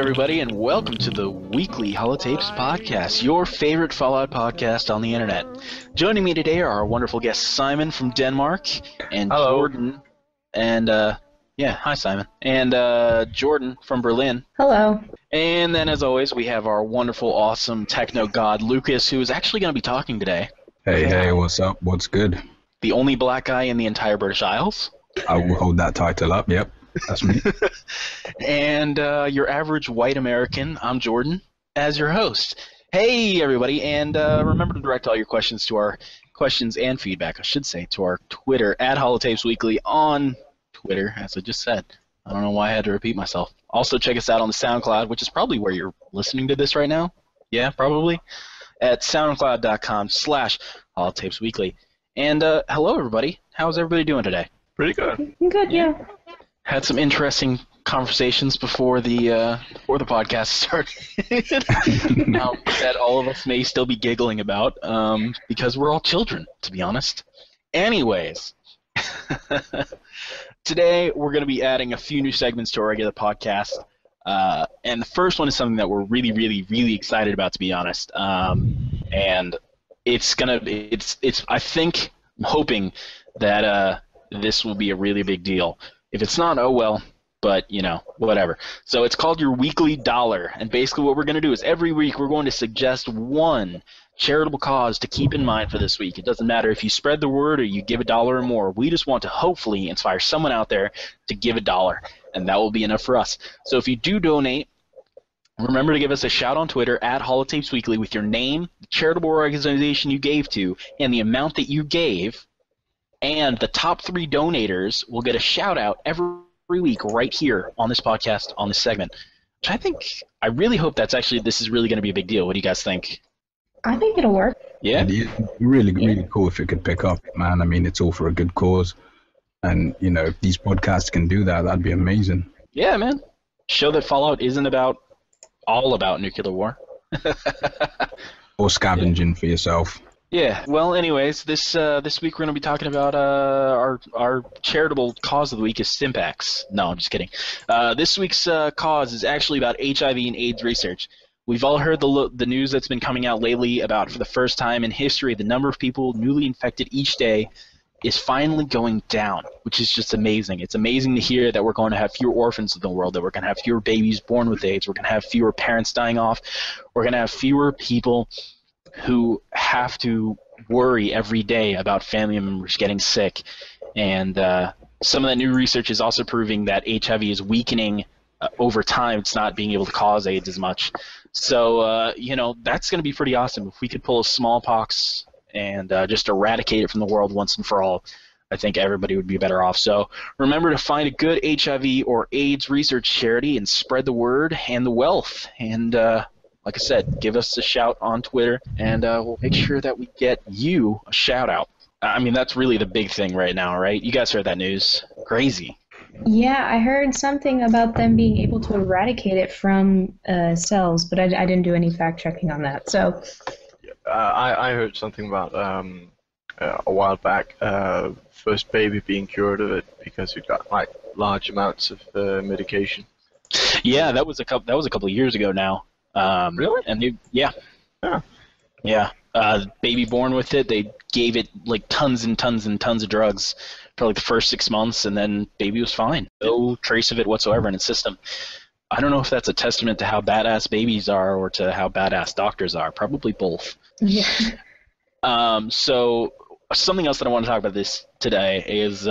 everybody, and welcome to the weekly Holotapes podcast, your favorite Fallout podcast on the internet. Joining me today are our wonderful guests Simon from Denmark and Hello. Jordan, and hi Simon, and Jordan from Berlin. Hello. And then, as always, we have our wonderful, awesome techno god Lucas, who is actually going to be talking today. Hey, what's up? What's good? The only black guy in the entire British Isles. I will hold that title up. Yep, that's me. And your average white American, I'm Jordan, as your host. Hey, everybody, and remember to direct all your questions to our questions and feedback, I should say, to our Twitter, at Holotapes Weekly on Twitter, as I just said. I don't know why I had to repeat myself. Also, check us out on the SoundCloud, which is probably where you're listening to this right now. Yeah, probably. At soundcloud.com/Holotapes Weekly. And hello, everybody. How's everybody doing today? Pretty good. Good, yeah. Had some interesting conversations before the podcast started that all of us may still be giggling about because we're all children, to be honest. Anyways, today we're going to be adding a few new segments to our regular podcast, and the first one is something that we're really, really, really excited about, to be honest. And I think, I'm hoping that this will be a really big deal. If it's not, oh well, but, whatever. So it's called your weekly dollar, and basically what we're going to do is every week we're going to suggest one charitable cause to keep in mind for this week. It doesn't matter if you spread the word or you give $1 or more. We just want to hopefully inspire someone out there to give $1, and that will be enough for us. So if you do donate, remember to give us a shout on Twitter at Holotapes Weekly with your name, the charitable organization you gave to, and the amount that you gave. And the top 3 donators will get a shout-out every week right here on this podcast, on this segment. Which I really hope this is really going to be a big deal. What do you guys think? I think it'll work. Yeah? It'd be really cool if it could pick up, man. I mean, it's all for a good cause. And, if these podcasts can do that, that'd be amazing. Yeah, man. Show that Fallout isn't all about nuclear war. Or scavenging for yourself. Yeah. Well, anyways, this week we're going to be talking about our charitable cause of the week is Stimpax. No, I'm just kidding. This week's cause is actually about HIV and AIDS research. We've all heard the news that's been coming out lately about, for the first time in history, the number of people newly infected each day is finally going down, which is just amazing. It's amazing to hear that we're going to have fewer orphans in the world, that we're going to have fewer babies born with AIDS, we're going to have fewer parents dying off, we're going to have fewer people who have to worry every day about family members getting sick. And some of that new research is also proving that HIV is weakening over time. It's not being able to cause AIDS as much. So, that's going to be pretty awesome. If we could pull a smallpox and just eradicate it from the world once and for all, I think everybody would be better off. So remember to find a good HIV or AIDS research charity and spread the word and the wealth. And like I said, give us a shout on Twitter, and we'll make sure that we get you a shout-out. I mean, that's really the big thing right now, right? You guys heard that news. Crazy. Yeah, I heard something about them being able to eradicate it from cells, but I didn't do any fact-checking on that. So, I heard something about a while back, first baby being cured of it because it got large amounts of medication. Yeah, that was a couple of years ago now. Really? And Yeah. Baby born with it, they gave it tons and tons and tons of drugs for the first 6 months, and then baby was fine. No trace of it whatsoever in its system. I don't know if that's a testament to how badass babies are or to how badass doctors are. Probably both. yeah. So something else that I want to talk about this today is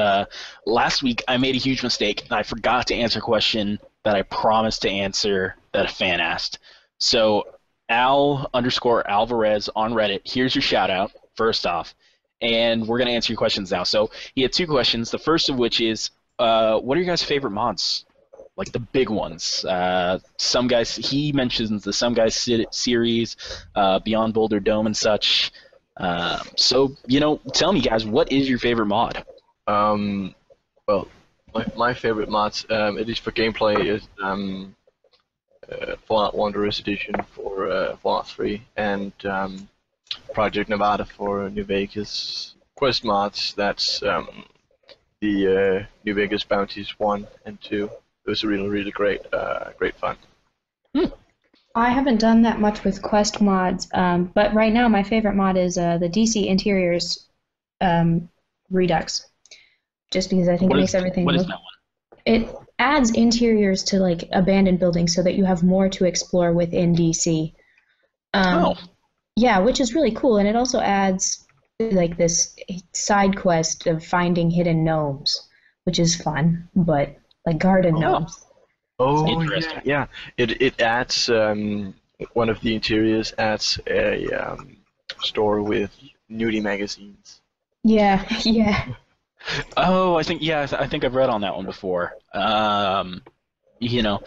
last week I made a huge mistake, and I forgot to answer a question that I promised to answer that a fan asked. So Al_Alvarez on Reddit, here's your shout out, first off, and we're going to answer your questions now. So he had 2 questions, the first of which is, what are your guys' favorite mods? The big ones. Some guys, he mentions the Some Guys series, Beyond Boulder Dome and such. So, tell me guys, what is your favorite mod? Well, my favorite mods, at least for gameplay, is Fallout Wanderers Edition for Fallout 3 and Project Nevada for New Vegas. Quest mods, that's the New Vegas Bounties 1 and 2. It was really, really great fun. I haven't done that much with Quest mods, but right now my favorite mod is the DC Interiors Redux, just because I think it makes everything what is look. that one? It adds interiors to like abandoned buildings so that you have more to explore within DC. Oh. Yeah, which is really cool, and it also adds like this side quest of finding hidden gnomes, which is fun, but like garden gnomes. Oh, Interesting. yeah. It adds one of the interiors adds a store with nudie magazines. Yeah, yeah. Oh, I think I think I've read on that one before. You know,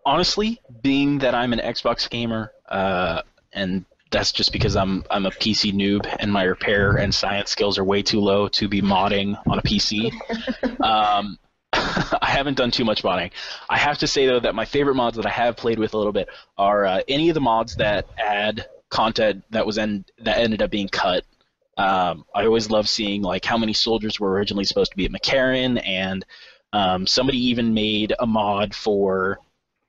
honestly, being that I'm an Xbox gamer, and that's just because I'm a PC noob and my repair and science skills are way too low to be modding on a PC. I haven't done too much modding. I have to say though that my favorite mods that I have played with a little bit are any of the mods that add content that ended up being cut. I always love seeing like how many soldiers were originally supposed to be at McCarran, and somebody even made a mod for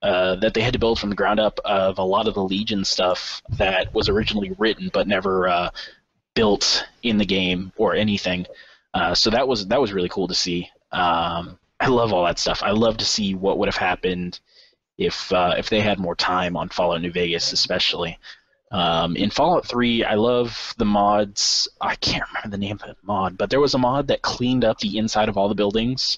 that they had to build from the ground up of a lot of the Legion stuff that was originally written but never built in the game or anything. So that was really cool to see. I love all that stuff. I love to see what would have happened if they had more time on Fallout New Vegas, especially. In Fallout 3, I love the mods. I can't remember the name of the mod, but there was a mod that cleaned up the inside of all the buildings,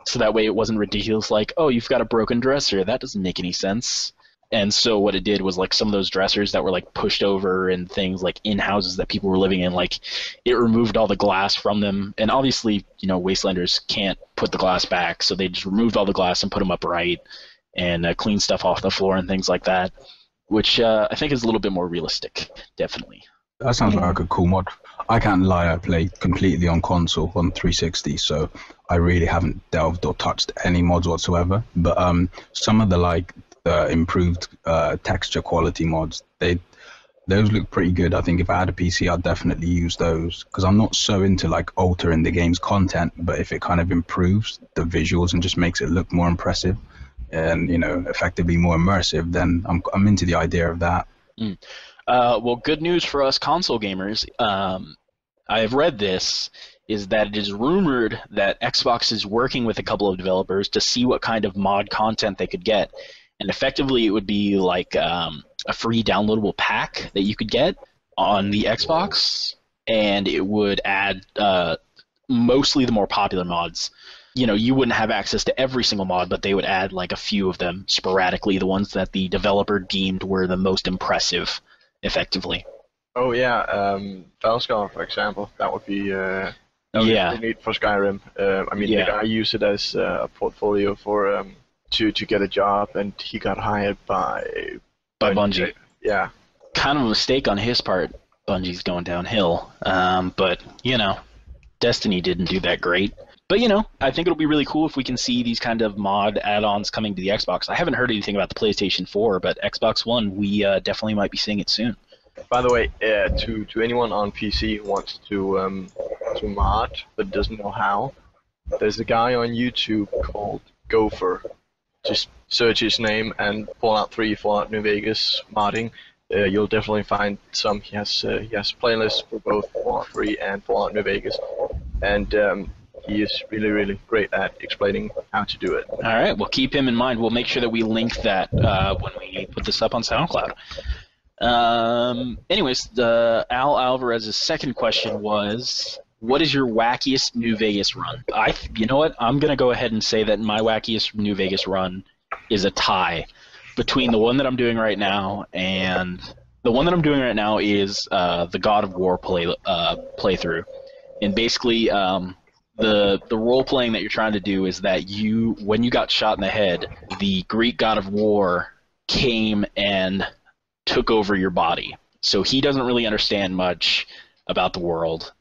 so that way it wasn't ridiculous. Like, oh, you've got a broken dresser. That doesn't make any sense. And so what it did was like some of those dressers that were like pushed over and things like in houses that people were living in, like it removed all the glass from them. And obviously, Wastelanders can't put the glass back, so they just removed all the glass and put them upright and cleaned stuff off the floor and things like that, which I think is a little bit more realistic, definitely. That sounds like a cool mod. I can't lie, I play completely on console on 360, so I really haven't delved or touched any mods whatsoever. But some of the improved texture quality mods, those look pretty good. I think if I had a PC, I'd definitely use those, because I'm not so into like altering the game's content, but if it kind of improves the visuals and just makes it look more impressive and effectively more immersive, then I'm into the idea of that. Well, good news for us console gamers. I have read this, is that it is rumored that Xbox is working with a couple of developers to see what kind of mod content they could get. And effectively, it would be like a free downloadable pack that you could get on the Xbox, and it would add mostly the more popular mods. You wouldn't have access to every single mod, but they would add like a few of them sporadically, the ones that the developer deemed were the most impressive, effectively. Oh yeah, Valscar, for example, that would be really neat for Skyrim. The guy used it as a portfolio for to get a job, and he got hired by Bungie. Yeah. Kind of a mistake on his part. Bungie's going downhill, but Destiny didn't do that great. But I think it'll be really cool if we can see these kind of mod add-ons coming to the Xbox. I haven't heard anything about the PlayStation 4, but Xbox One, we definitely might be seeing it soon. By the way, to anyone on PC who wants to mod but doesn't know how, there's a guy on YouTube called Gopher. Just search his name and Fallout 3, Fallout New Vegas modding. You'll definitely find some. He has playlists for both Fallout 3 and Fallout New Vegas, and he is really, really great at explaining how to do it. All right, we'll keep him in mind. We'll make sure that we link that when we put this up on SoundCloud. Anyways, Al Alvarez's second question was, what is your wackiest New Vegas run? You know what? I'm going to go ahead and say that my wackiest New Vegas run is a tie between the one that I'm doing right now, and the one that I'm doing right now is the God of War playthrough. And basically, the role playing that you're trying to do is that when you got shot in the head, the Greek God of War came and took over your body. So he doesn't really understand much about the world,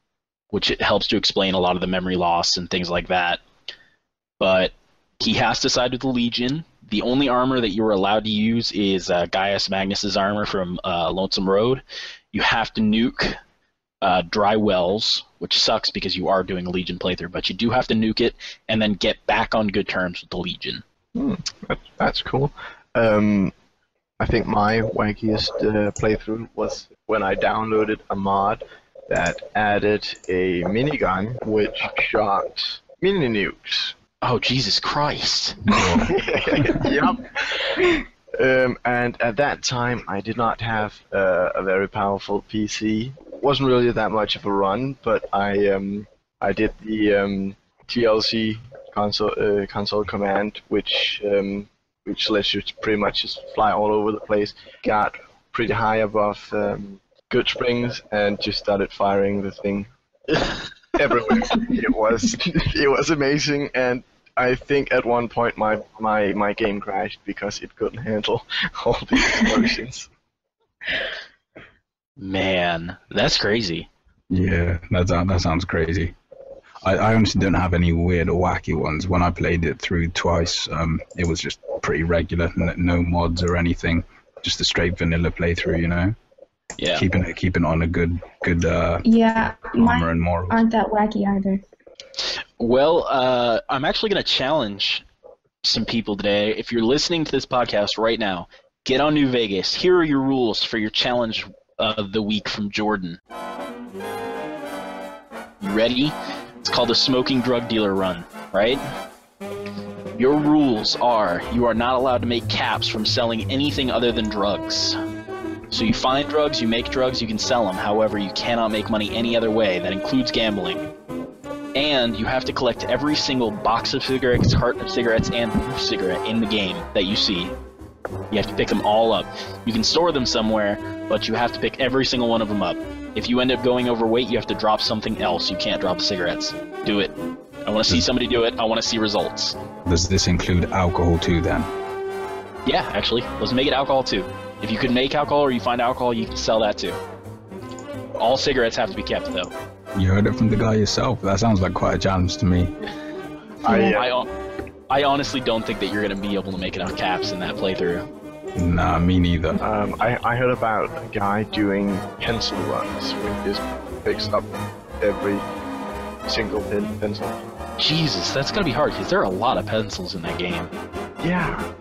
which it helps to explain a lot of the memory loss and things like that. But he has to side with the Legion. The only armor that you are allowed to use is Gaius Magnus's armor from Lonesome Road. You have to nuke dry wells, which sucks because you are doing a Legion playthrough, but you do have to nuke it and then get back on good terms with the Legion. That's cool. I think my wackiest playthrough was when I downloaded a mod that added a minigun which shot mini nukes. Oh, Jesus Christ. Yep. And at that time, I did not have a very powerful PC. Wasn't really that much of a run, but I did the TLC console command, which lets you pretty much just fly all over the place. Got pretty high above good springs and just started firing the thing everywhere. It was amazing, and I think at one point my game crashed because it couldn't handle all the explosions. Man, that's crazy. Yeah, that sounds crazy. I honestly don't have any weird or wacky ones. When I played it through twice, it was just pretty regular, no mods or anything, just a straight vanilla playthrough, you know. Yeah. Keeping on a good Yeah, armor mine and morals. aren't that wacky either. Well, I'm actually going to challenge some people today. If you're listening to this podcast right now, get on New Vegas. Here are your rules for your challenge of the week from Jordan. You ready? It's called the smoking drug dealer run, right? Your rules are you are not allowed to make caps from selling anything other than drugs. So you find drugs, you make drugs, you can sell them. However, you cannot make money any other way. That includes gambling. And you have to collect every single box of cigarettes, carton of cigarettes, and cigarette in the game that you see. You have to pick them all up. You can store them somewhere, but you have to pick every single one of them up. If you end up going overweight, you have to drop something else. You can't drop cigarettes. Do it. I want to see somebody do it. I want to see results. Does this include alcohol too, then? Yeah, actually. Let's make it alcohol too. If you can make alcohol or you find alcohol, you can sell that too. All cigarettes have to be kept, though. You heard it from the guy yourself. That sounds like quite a challenge to me. I honestly don't think that you're going to be able to make enough caps in that playthrough. Nah, me neither. I heard about a guy doing pencil runs where he just picks up every single pencil. Jesus, that's going to be hard because there are a lot of pencils in that game. Yeah.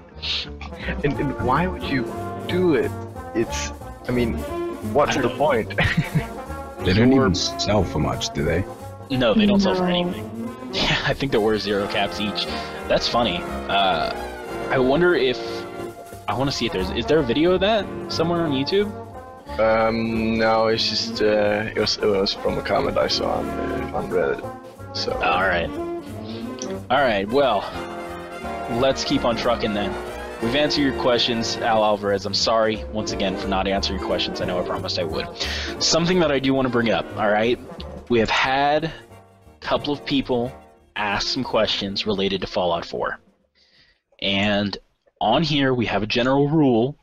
And why would you do it? I mean, what's the point? They don't even sell for much, do they? No, they don't sell for anything. Yeah, I think they're worth 0 caps each. That's funny. I wonder if... I want to see if is there a video of that somewhere on YouTube? No, it's just it was from a comment I saw on Reddit. So. All right. Well, let's keep on trucking then. We've answered your questions, Al Alvarez. I'm sorry once again for not answering your questions. I know I promised I would. Something that I do want to bring up. All right, we have had a couple of people ask some questions related to Fallout 4, and on here we have a general rule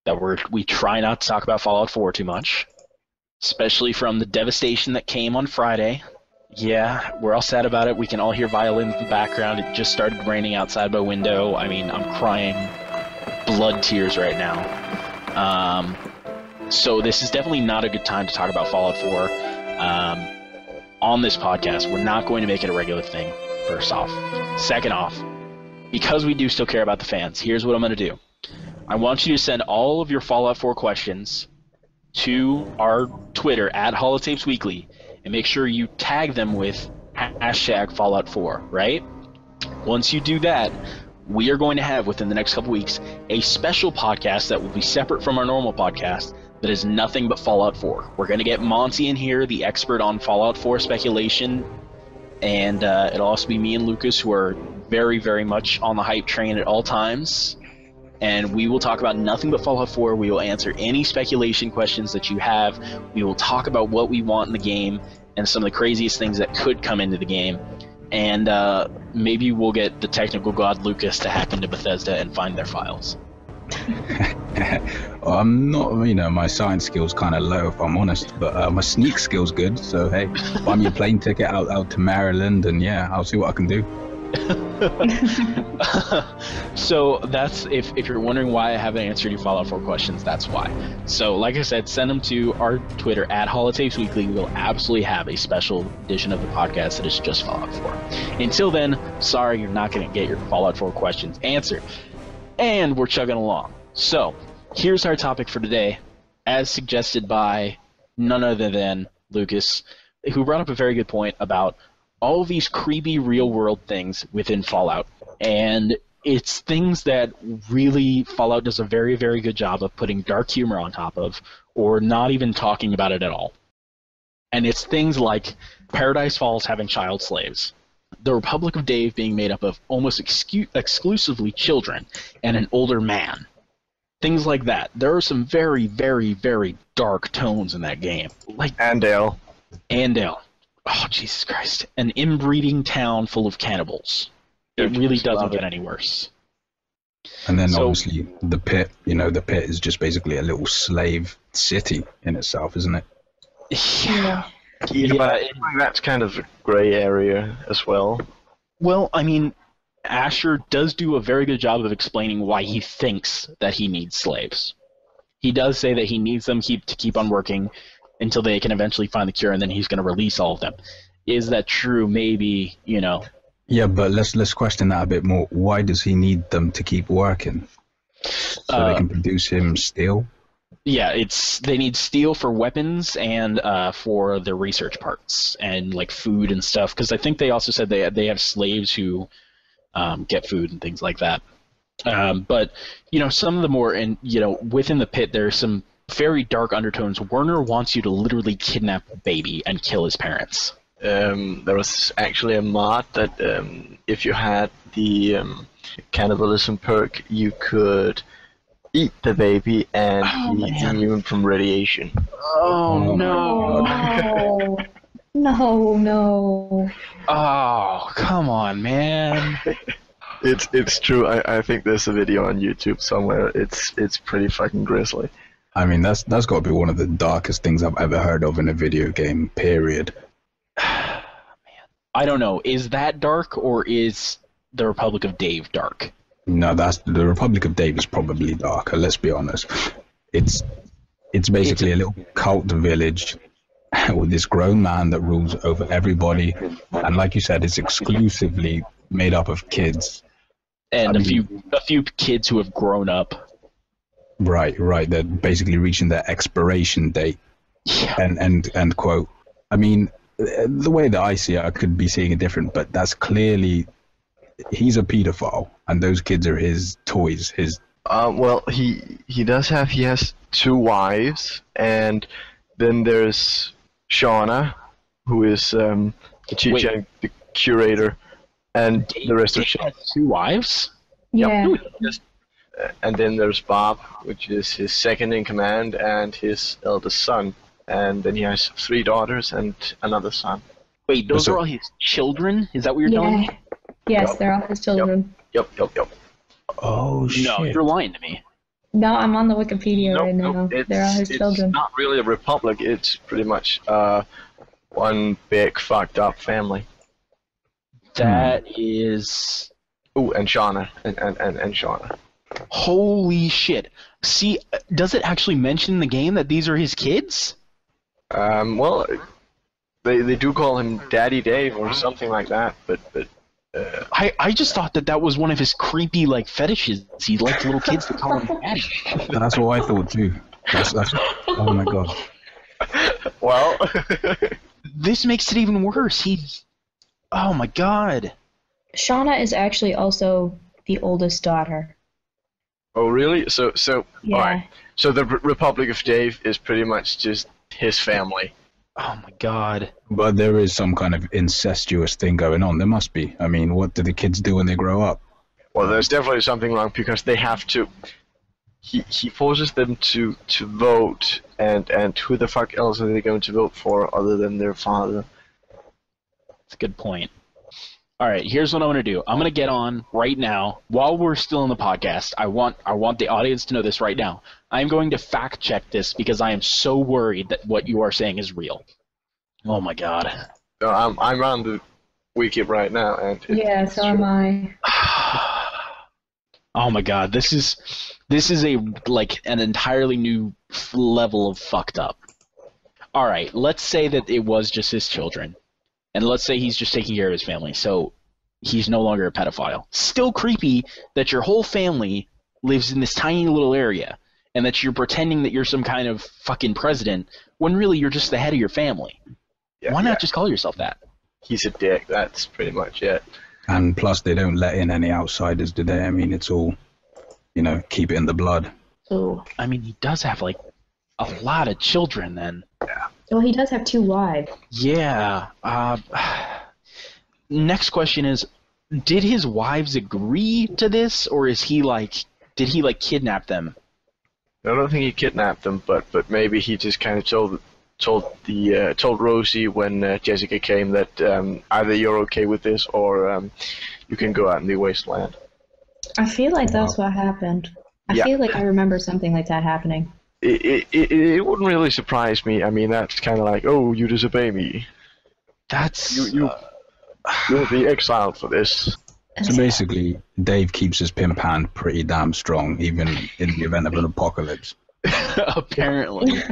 that we try not to talk about Fallout 4 too much, especially from the devastation that came on Friday. Yeah, we're all sad about it. We can all hear violins in the background. It just started raining outside my window. I mean, I'm crying blood tears right now. So this is definitely not a good time to talk about Fallout 4 on this podcast. We're not going to make it a regular thing, first off. Second off, because we do still care about the fans, here's what I'm going to do. I want you to send all of your Fallout 4 questions to our Twitter, @HolotapesWeekly, and make sure you tag them with #Fallout4, right? Once you do that, we are going to have, within the next couple weeks, a special podcast that will be separate from our normal podcast that is nothing but Fallout 4. We're going to get Monty in here, the expert on Fallout 4 speculation, and it'll also be me and Lucas, who are very, very much on the hype train at all times. And we will talk about nothing but Fallout 4. We will answer any speculation questions that you have. We will talk about what we want in the game and some of the craziest things that could come into the game. And maybe we'll get the technical god Lucas to hack into Bethesda and find their files. I'm not, my science skills kind of low, if I'm honest, but my sneak skills good. So hey, buy me a plane ticket out to Maryland, and yeah, I'll see what I can do. So that's, if you're wondering why I haven't answered your Fallout 4 questions, that's why. So like I said, send them to our Twitter @HolotapesWeekly. We'll absolutely have a special edition of the podcast that is just Fallout 4. Until then, sorry, you're not going to get your Fallout 4 questions answered. And we're chugging along. So here's our topic for today, as suggested by none other than Lucas, who brought up a very good point about all of these creepy real-world things within Fallout. And it's things that really Fallout does a very, very good job of putting dark humor on top of, or not even talking about it at all. And it's things like Paradise Falls having child slaves, the Republic of Dave being made up of almost exclusively children, and an older man. Things like that. There are some very, very, very dark tones in that game. Like Andale. Oh, Jesus Christ. An inbreeding town full of cannibals. It really doesn't get any worse. And then obviously the pit, the pit is just basically a little slave city in itself, isn't it? Yeah. But that's kind of a gray area as well. Well, I mean, Asher does do a very good job of explaining why he thinks that he needs slaves. He does say that he needs them to keep on working until they can eventually find the cure, and then he's going to release all of them. Is that true? Maybe, Yeah, but let's question that a bit more. Why does he need them to keep working? So they can produce him steel? Yeah, they need steel for weapons and for the research parts and like food and stuff. Because I think they also said they have slaves who get food and things like that. But some of the more within the pit, there's some very dark undertones. Werner wants you to literally kidnap a baby and kill his parents. There was actually a mod that if you had the cannibalism perk, you could eat the baby and be immune from radiation. Oh no! No. Oh, come on, man. It's true. I think there's a video on YouTube somewhere. It's pretty fucking grisly. I mean, that's got to be one of the darkest things I've ever heard of in a video game, period. Man. I don't know. Is that dark, or is the Republic of Dave dark? No, the Republic of Dave is probably darker, let's be honest. It's basically a little cult village with this grown man that rules over everybody. And like you said, it's exclusively made up of kids. And a few kids who have grown up. Right. They're basically reaching their expiration date. Yeah. And quote. I mean, the way that I see it, I could be seeing it different, but that's clearly he's a pedophile, and those kids are his toys. Well, he has 2 wives, and then there's Shauna, who is the curator, and the rest of Dave has 2 wives? Yeah. And then there's Bob, which is his second in command and his eldest son. And then he has 3 daughters and another son. Wait, those are all his children? Is that what you're telling me? Yes, they're all his children. Yep. Oh, shit. No, you're lying to me. No, I'm on the Wikipedia right now. They're all his children. It's not really a republic. It's pretty much one big fucked up family. That is... Ooh, and Shauna. And Shauna. Holy shit. See, does it actually mention in the game that these are his kids? Well, they do call him Daddy Dave or something like that, but I just thought that was one of his creepy, like, fetishes. He liked little kids to call him Daddy. That's what I thought too. That's, oh my god. Well... This makes it even worse. Oh my god. Shauna is actually also the oldest daughter. Oh, really? So Yeah. all right. So the Republic of Dave is pretty much just his family. Oh my god. But there is some kind of incestuous thing going on. There must be. I mean, what do the kids do when they grow up? Well, there's definitely something wrong because they have to. He forces them to vote, and who the fuck else are they going to vote for other than their father? That's a good point. All right, here's what I'm going to do. I'm going to get on right now while we're still in the podcast. I want the audience to know this right now. I'm going to fact check this because I am so worried that what you are saying is real. Oh my god. So I'm on the wiki right now, and Yeah, so am I. Oh my god, this is an entirely new level of fucked up. All right, let's say that it was just his children. And let's say he's just taking care of his family, so he's no longer a pedophile. Still creepy that your whole family lives in this tiny little area, and that you're pretending that you're some kind of fucking president when really you're just the head of your family. Yeah, Why not just call yourself that? He's a dick. That's pretty much it. And plus, they don't let in any outsiders, do they? I mean, it's all, keep it in the blood. So, I mean, he does have, like, a lot of children then. well, he does have 2 wives. Yeah. Next question is, did his wives agree to this, or did he kidnap them? I don't think he kidnapped them, but maybe he just kind of told Rosie when Jessica came that either you're okay with this or you can go out in the wasteland. I feel like that's what happened. I feel like I remember something like that happening. It wouldn't really surprise me. I mean, that's kind of like, oh, you disobey me. That's You'll be exiled for this. So basically, Dave keeps his pimp hand pretty damn strong, even in the event of an apocalypse. apparently.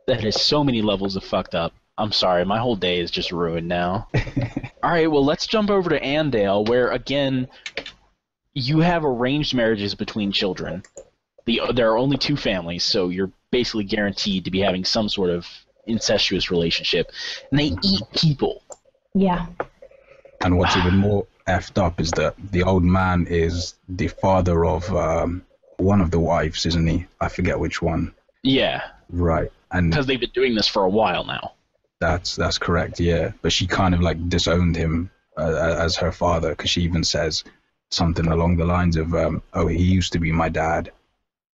That is so many levels of fucked up. I'm sorry, my whole day is just ruined now. Alright, well, let's jump over to Andale, where, again, you have arranged marriages between children. There are only 2 families, so you're basically guaranteed to be having some sort of incestuous relationship. And they eat people. Yeah. And what's even more effed up is that the old man is the father of one of the wives, isn't he? I forget which one. Yeah. Right. And because they've been doing this for a while now. That's correct, yeah. But she kind of like disowned him as her father, because she even says something along the lines of, oh, he used to be my dad,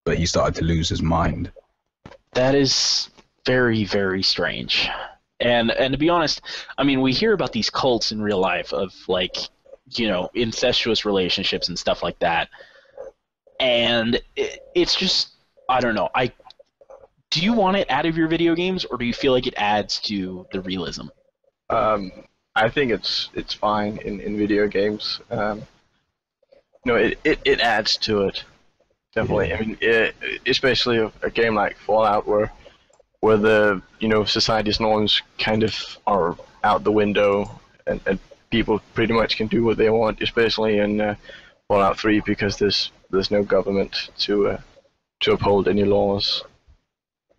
but he started to lose his mind. That is very, very strange. And to be honest, I mean, we hear about these cults in real life of, like, incestuous relationships and stuff like that. And it's just, I don't know. Do you want it out of your video games, or do you feel like it adds to the realism? I think it's fine in video games. It adds to it. Definitely. I mean, especially a game like Fallout, where the society's norms kind of are out the window, and people pretty much can do what they want, especially in Fallout 3, because there's no government to uphold any laws.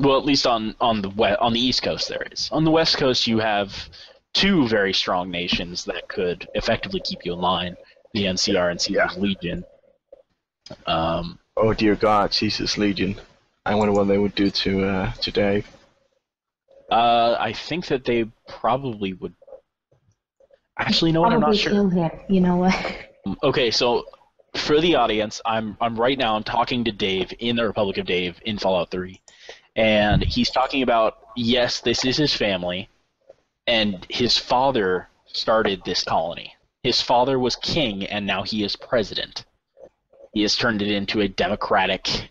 Well, at least on the East Coast there is. On the West Coast, you have 2 very strong nations that could effectively keep you in line: the NCR and Caesar's Legion. Oh dear God, Caesar's Legion! I wonder what they would do to Dave. I think that they probably would. Actually, no, I'm not sure. Kill him. You know what? Okay, so for the audience, I'm talking to Dave in the Republic of Dave in Fallout 3. And he's talking about, yes, this is his family, and his father started this colony. His father was king, and now he is president. He has turned it into a democratic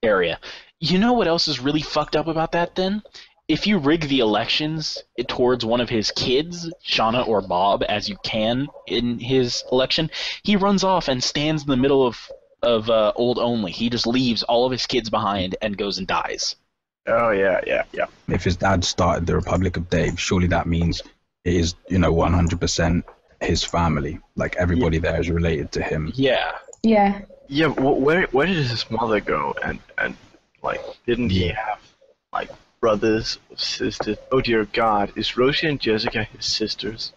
area. You know what else is really fucked up about that, then? If you rig the elections towards one of his kids, Shauna or Bob, as you can in his election, he runs off and stands in the middle of Old Only. He just leaves all of his kids behind and goes and dies. Oh, yeah. If his dad started the Republic of Dave, surely that means it is, 100% his family. Like, everybody there is related to him. Yeah. Yeah. Yeah, where did his mother go? And like, didn't he have, like, brothers or sisters? Oh, dear God. Is Rosie and Jessica his sisters?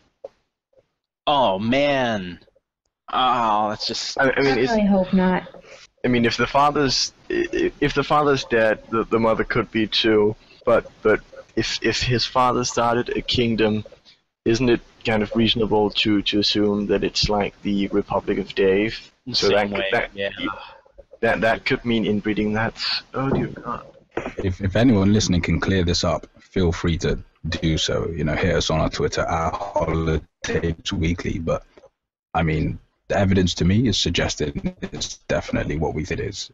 Oh, man. Oh, that's just... I mean, I hope not. I mean, if the father's dead, the mother could be too. But if his father started a kingdom, isn't it kind of reasonable to assume that it's like the Republic of Dave? So that could mean inbreeding. That's, oh dear God. If anyone listening can clear this up, feel free to do so. Hit us on our Twitter at Holotapes Weekly. But I mean, the evidence to me is suggesting it's definitely what we think it is.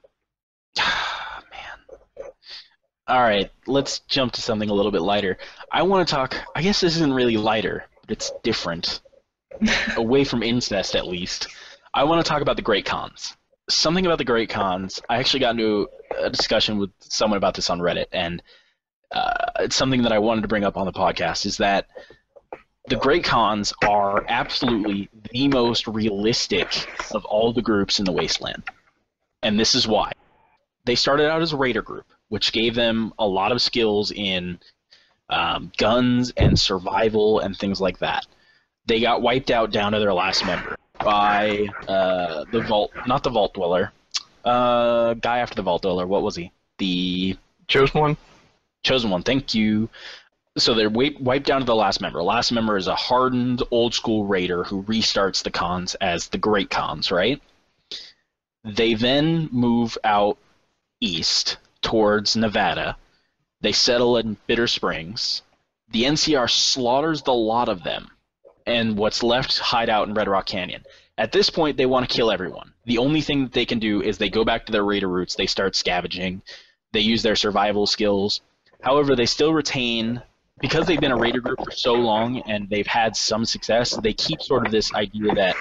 Man. All right, let's jump to something a little bit lighter. I want to talk. I guess this isn't really lighter, but it's different. Away from incest, at least. I want to talk about the Great Khans. Something about the Great Khans. I actually got into a discussion with someone about this on Reddit, and it's something that I wanted to bring up on the podcast, is that the Great Khans are absolutely the most realistic of all the groups in the Wasteland. And this is why. they started out as a raider group, which gave them a lot of skills in guns and survival and things like that. They got wiped out down to their last member by the Vault, not the Vault Dweller, guy after the Vault Dweller. What was he? The Chosen one? Chosen One, thank you. So they're wiped down to the last member. Last member is a hardened, old-school raider who restarts the Khans as the Great Khans, right? They then move out east towards Nevada. They settle in Bitter Springs. The NCR slaughters the lot of them, and what's left hide out in Red Rock Canyon. At this point, they want to kill everyone. The only thing that they can do is they go back to their raider roots. They start scavenging. They use their survival skills. However, they still retain, because they've been a raider group for so long and they've had some success, they keep sort of this idea that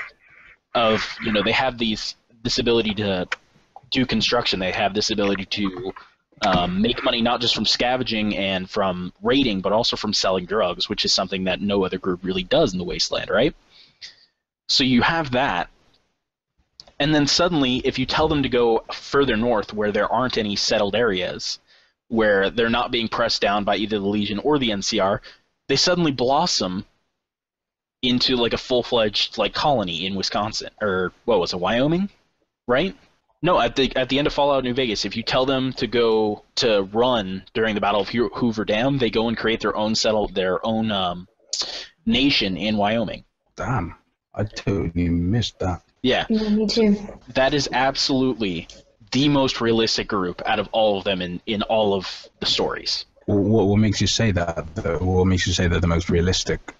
they have this ability to do construction. They have this ability to make money not just from scavenging and from raiding, but also from selling drugs, which is something that no other group really does in the Wasteland, right? So you have that, and then suddenly, if you tell them to go further north where there aren't any settled areas, where they're not being pressed down by either the Legion or the NCR, they suddenly blossom into like a full-fledged like colony in Wisconsin, or what was it, Wyoming, right? No, at the end of Fallout New Vegas, if you tell them to go to run during the Battle of Hoover Dam, they go and create their own nation in Wyoming. Damn, I totally missed that. Yeah. Yeah, me too. That is absolutely the most realistic group out of all of them in all of the stories. What makes you say that, though? What makes you say they're the most realistic?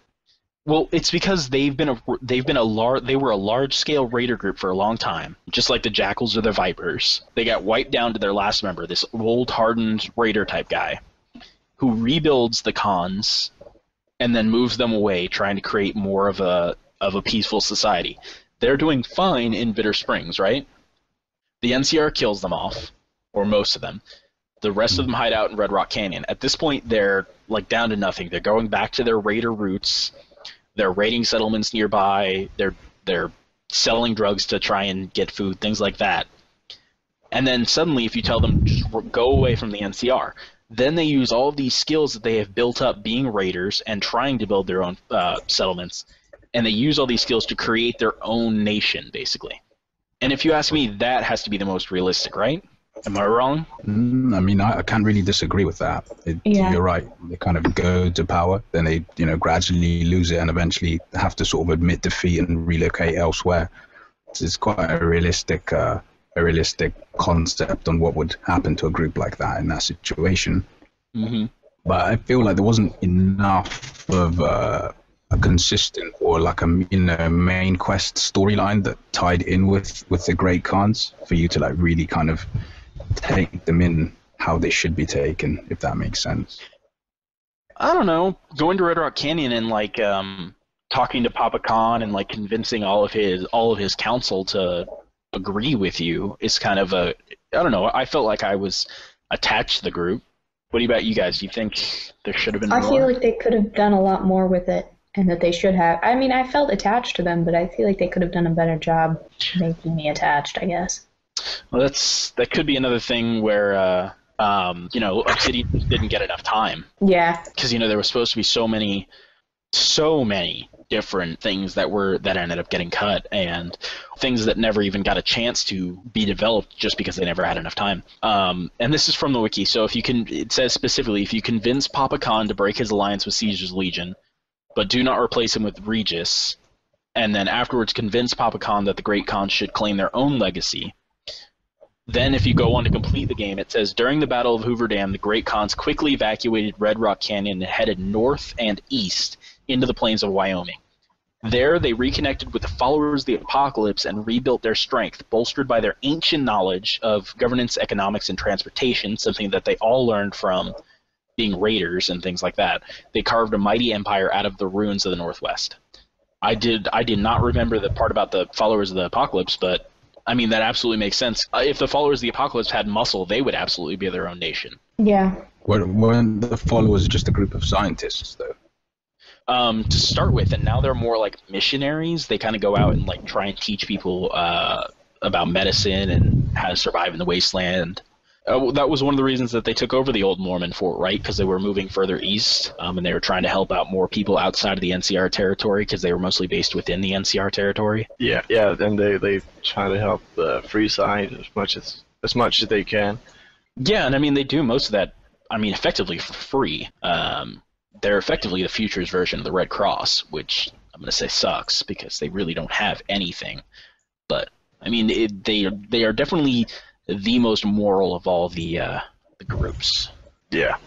Well, it's because they were a large-scale raider group for a long time, just like the Jackals or the Vipers. They got wiped down to their last member, this old, hardened raider-type guy, who rebuilds the Khans and then moves them away, trying to create more of a peaceful society. They're doing fine in Bitter Springs, right? The NCR kills them off, or most of them. The rest of them hide out in Red Rock Canyon. At this point, they're like down to nothing. They're going back to their raider roots. They're raiding settlements nearby. They're selling drugs to try and get food, things like that. And then suddenly, if you tell them just go away from the NCR, then they use all of these skills that they have built up being raiders and trying to build their own settlements, and they use all these skills to create their own nation, basically. And if you ask me, that has to be the most realistic, right? Am I wrong? I mean, I can't really disagree with that. Yeah. You're right. They kind of go to power, then they, gradually lose it, and eventually have to sort of admit defeat and relocate elsewhere. It's quite a realistic concept on what would happen to a group like that in that situation. Mm-hmm. But I feel like there wasn't enough of a consistent or like a main quest storyline that tied in with the Great Khans for you to like really kind of take them in how they should be taken, if that makes sense. I don't know. Going to Red Rock Canyon and like talking to Papa Khan and like convincing all of his council to agree with you is kind of I don't know. I felt like I was attached to the group. What about you guys? Do you think there should have been more? I feel like they could have done a lot more with it, and that they should have. I mean, I felt attached to them, but I feel like they could have done a better job making me attached, I guess. Well, that could be another thing where Obsidian just didn't get enough time. Yeah. Because there was supposed to be so many different things that ended up getting cut, and things that never even got a chance to be developed just because they never had enough time. And this is from the wiki, so it says specifically, if you convince Papa Khan to break his alliance with Caesar's Legion, but do not replace him with Regis, and then afterwards convince Papa Khan that the Great Khans should claim their own legacy, then if you go on to complete the game, it says, during the Battle of Hoover Dam, the Great Khans quickly evacuated Red Rock Canyon and headed north and east into the plains of Wyoming. There, they reconnected with the followers of the Apocalypse and rebuilt their strength, bolstered by their ancient knowledge of governance, economics, and transportation, something that they all learned from being raiders and things like that. They carved a mighty empire out of the ruins of the Northwest. I did not remember the part about the followers of the Apocalypse, but I mean, that absolutely makes sense. If the followers of the Apocalypse had muscle, they would absolutely be their own nation. Yeah. Weren't the followers just a group of scientists, though? To start with, and now they're more like missionaries. They kind of go out and like try and teach people about medicine and how to survive in the wasteland. Well, that was one of the reasons that they took over the old Mormon fort, right? Because they were moving further east, and they were trying to help out more people outside of the NCR territory because they were mostly based within the NCR territory. Yeah, and they try to help the free side as much as they can. Yeah, and I mean they do most of that. I mean, effectively for free. They're effectively the futures version of the Red Cross, which I'm going to say sucks because they really don't have anything. But I mean, they are definitely the most moral of all the groups. Yeah.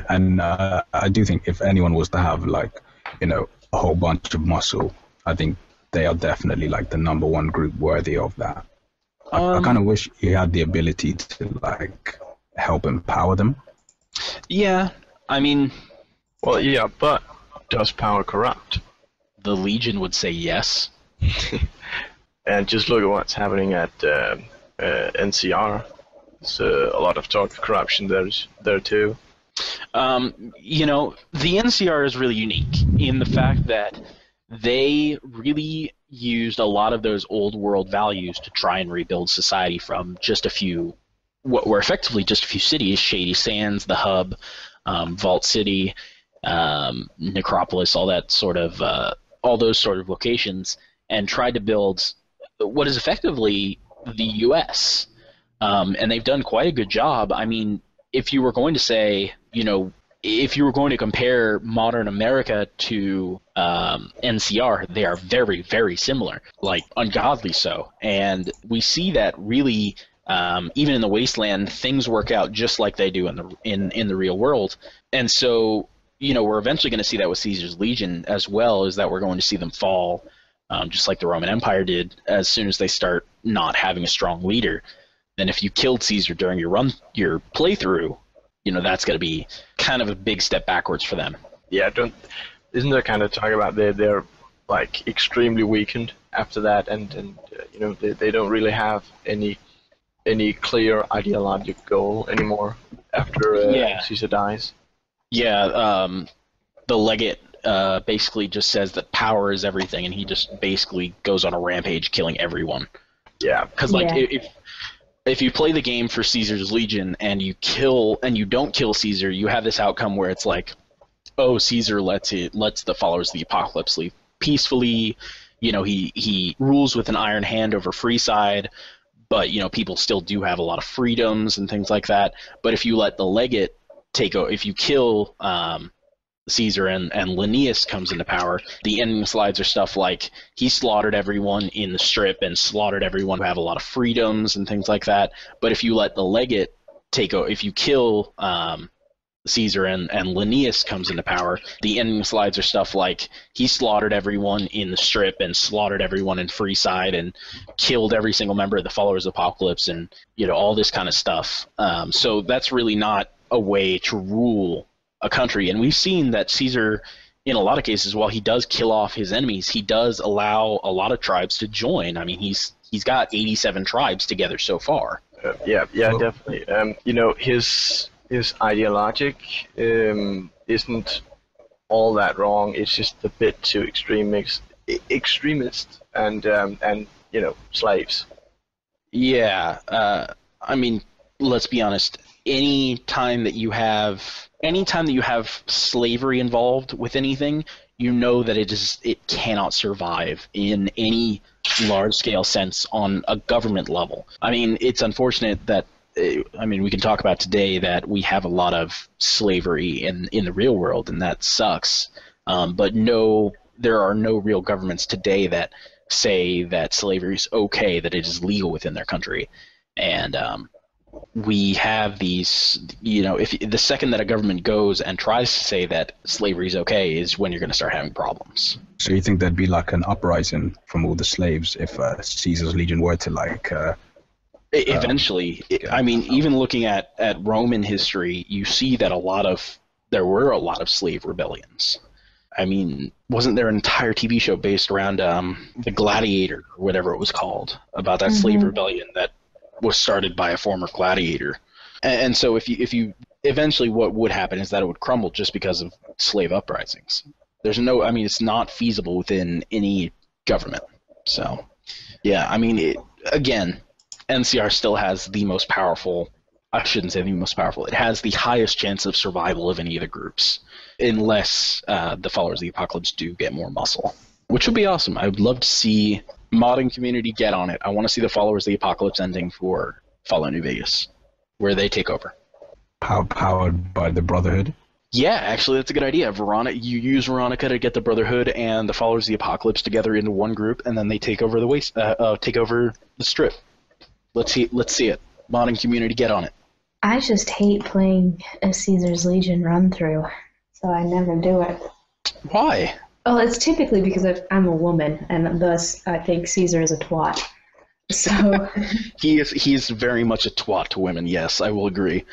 And I do think if anyone was to have like, a whole bunch of muscle, I think they are definitely like the number one group worthy of that. I kind of wish he had the ability to like help empower them. Yeah, I mean, well, yeah, but does power corrupt? The Legion would say yes. And just look at what's happening at NCR. There's a lot of talk of corruption there too. The NCR is really unique in the fact that they really used a lot of those old world values to try and rebuild society from just a few, what were effectively just a few cities: Shady Sands, the Hub, Vault City, Necropolis, all that sort of, all those sort of locations, and tried to build what is effectively the U.S. And they've done quite a good job. I mean, if you were going to say, if you were going to compare modern America to NCR, they are very, very similar, like ungodly so. And we see that really, even in the Wasteland, things work out just like they do in the real world. And so, we're eventually going to see that with Caesar's Legion as well, is that we're going to see them fall, just like the Roman Empire did, as soon as they start not having a strong leader. Then if you killed Caesar during your playthrough, that's going to be kind of a big step backwards for them. Yeah, isn't there kind of talk about they're like extremely weakened after that, and they don't really have any clear ideological goal anymore after Caesar dies. Yeah, the legate basically just says that power is everything, and he just basically goes on a rampage killing everyone. Yeah, because if you play the game for Caesar's Legion and you don't kill Caesar, you have this outcome where it's like, oh, Caesar lets the followers of the apocalypse leave peacefully. He rules with an iron hand over Freeside, but people still do have a lot of freedoms and things like that. But if you let the legate if you kill Caesar and Linnaeus comes into power, the ending slides are stuff like he slaughtered everyone in the Strip and slaughtered everyone who have a lot of freedoms and things like that. But if you let the legate if you kill Caesar and Linnaeus comes into power, the ending slides are stuff like he slaughtered everyone in the Strip and slaughtered everyone in Freeside and killed every single member of the Followers of Apocalypse and all this kind of stuff. So that's really not a way to rule a country. And we've seen that Caesar, in a lot of cases, while he does kill off his enemies, he does allow a lot of tribes to join. I mean, he's got 87 tribes together so far. Yeah, definitely. His ideologic isn't all that wrong. It's just a bit too extremist and slaves. Yeah, I mean, let's be honest. Any time that you have slavery involved with anything, that it cannot survive in any large-scale sense on a government level. I mean, it's unfortunate that we can talk about today that we have a lot of slavery in the real world, and that sucks. But no, there are no real governments today that say that slavery is okay, that it is legal within their country. And we have these, if the second that a government goes and tries to say that slavery is okay is when you're going to start having problems. So you think there'd be like an uprising from all the slaves if Caesar's Legion were to eventually, I mean, even looking at Roman history, you see that there were a lot of slave rebellions. I mean, wasn't there an entire TV show based around the Gladiator, or whatever it was called, about that slave rebellion that was started by a former gladiator? And so if you eventually, what would happen is that it would crumble just because of slave uprisings. It's not feasible within any government. So, yeah, I mean, again, NCR still has the most powerful I shouldn't say the most powerful. It has the highest chance of survival of any of the groups, unless the followers of the apocalypse do get more muscle, which would be awesome. I would love to see modding community get on it. I want to see the followers of the apocalypse ending for Fallout New Vegas, where they take over. Powered by the Brotherhood. Yeah, actually, that's a good idea. You use Veronica to get the Brotherhood and the followers of the apocalypse together into one group, and then they take over take over the strip. Let's see it. Modding community, get on it. I just hate playing a Caesar's Legion run through, so I never do it. Why? Well, it's typically because I'm a woman, and thus I think Caesar is a twat. So he is very much a twat to women. Yes, I will agree.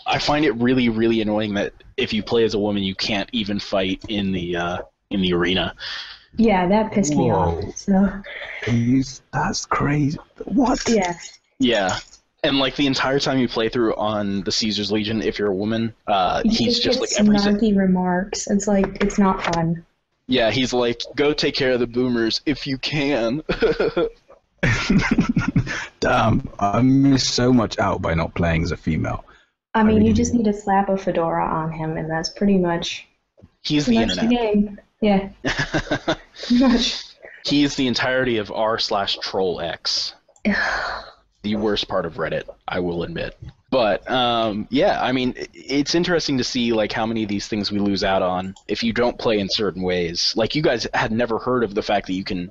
I find it really, really annoying that if you play as a woman, you can't even fight in the arena. Yeah, that pissed me off. So that's crazy. What? Yeah. Yeah. And like the entire time you play through on the Caesar's Legion, if you're a woman, he's just like every snarky remarks. It's like it's not fun. Yeah, he's like, go take care of the boomers if you can. Damn, I miss so much out by not playing as a female. I mean, you just need to slap a fedora on him, and that's pretty much. He's the internet. The game. Yeah. Pretty much. He's the entirety of r/troll X. The worst part of Reddit, I will admit. But yeah, I mean, it's interesting to see like how many of these things we lose out on if you don't play in certain ways. Like you guys had never heard of the fact that you can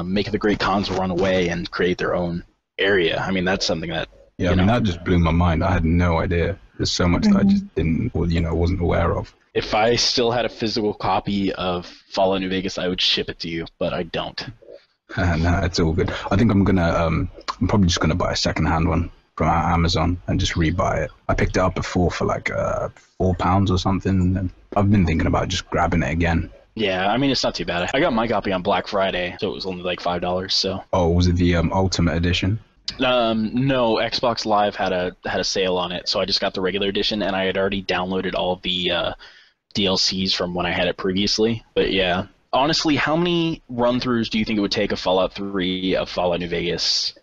make the Great Khans run away and create their own area. I mean, that's something that that just blew my mind. I had no idea. There's so much that I just wasn't aware of. If I still had a physical copy of Fallout New Vegas, I would ship it to you, but I don't. No, it's all good. I think I'm probably just gonna buy a second-hand one from Amazon and just rebuy it. I picked it up before for like £4 or something, and I've been thinking about just grabbing it again. Yeah, I mean it's not too bad. I got my copy on Black Friday, so it was only like $5. So. Oh, was it the Ultimate Edition? No, Xbox Live had a sale on it, so I just got the regular edition, and I had already downloaded all of the DLCs from when I had it previously. But yeah, honestly, how many run-throughs do you think it would take of Fallout 3, of Fallout New Vegas,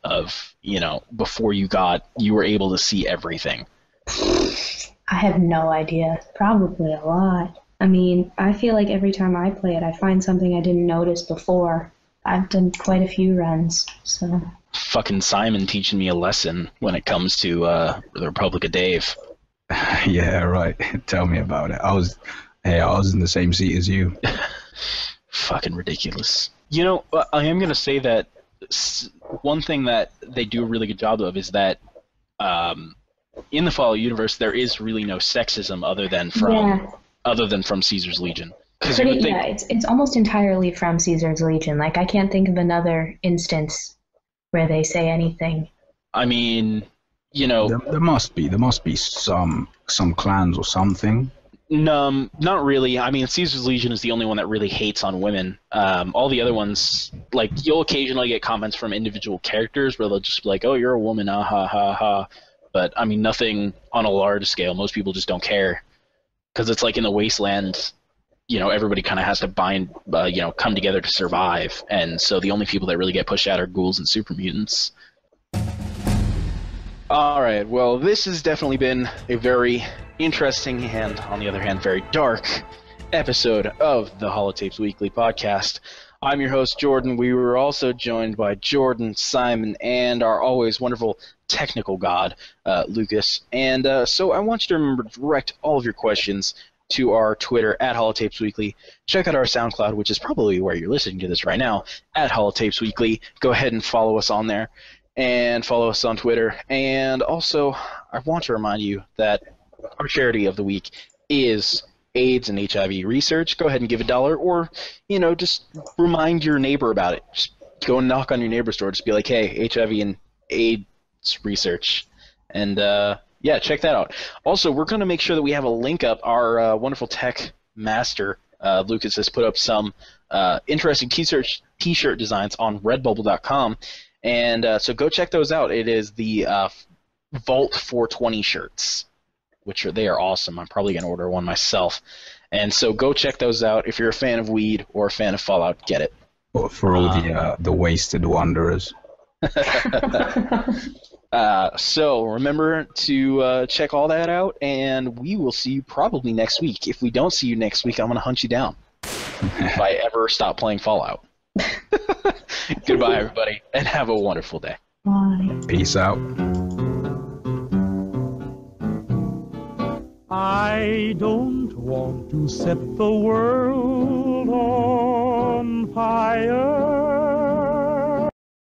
before you were able to see everything? I have no idea. Probably a lot. I mean, I feel like every time I play it, I find something I didn't notice before. I've done quite a few runs, so. Fucking Simon teaching me a lesson when it comes to the Republic of Dave. Yeah, right. Tell me about it. I was in the same seat as you. Fucking ridiculous. I am going to say that one thing that they do a really good job of is that in the Fallout universe, there is really no sexism other than from Caesar's Legion. It's almost entirely from Caesar's Legion. Like, I can't think of another instance where they say anything. I mean, there must be some clans or something. No, not really. I mean, Caesar's Legion is the only one that really hates on women. All the other ones, like, you'll occasionally get comments from individual characters where they'll just be like, "Oh, you're a woman, ah ha ha ha." But I mean, nothing on a large scale. Most people just don't care because it's like in the wasteland. Everybody kind of has to come together to survive, and so the only people that really get pushed out are ghouls and super mutants. All right, well, this has definitely been a very interesting and, on the other hand, very dark episode of the Holotapes Weekly podcast. I'm your host, Jordan. We were also joined by Jordan, Simon, and our always wonderful technical god, Lucas. And so I want you to remember to direct all of your questions to our Twitter at Holotapes Weekly. Check out our SoundCloud, which is probably where you're listening to this right now, at Holotapes Weekly. Go ahead and follow us on there, and follow us on Twitter. And also, I want to remind you that our charity of the week is AIDS and HIV research. Go ahead and give $1, or just remind your neighbor about it. Just go and knock on your neighbor's door. Just be like, hey, HIV and AIDS research, and yeah, check that out. Also, we're going to make sure that we have a link up. Our wonderful tech master, Lucas, has put up some interesting t-shirt designs on redbubble.com, and so go check those out. It is the Vault 420 shirts, they are awesome. I'm probably going to order one myself. And so go check those out. If you're a fan of weed or a fan of Fallout, get it. For all the wasted wanderers. So remember to check all that out, and we will see you probably next week. If we don't see you next week, I'm going to hunt you down if I ever stop playing Fallout. Goodbye, everybody, and have a wonderful day. Bye. Peace out. I don't want to set the world on fire.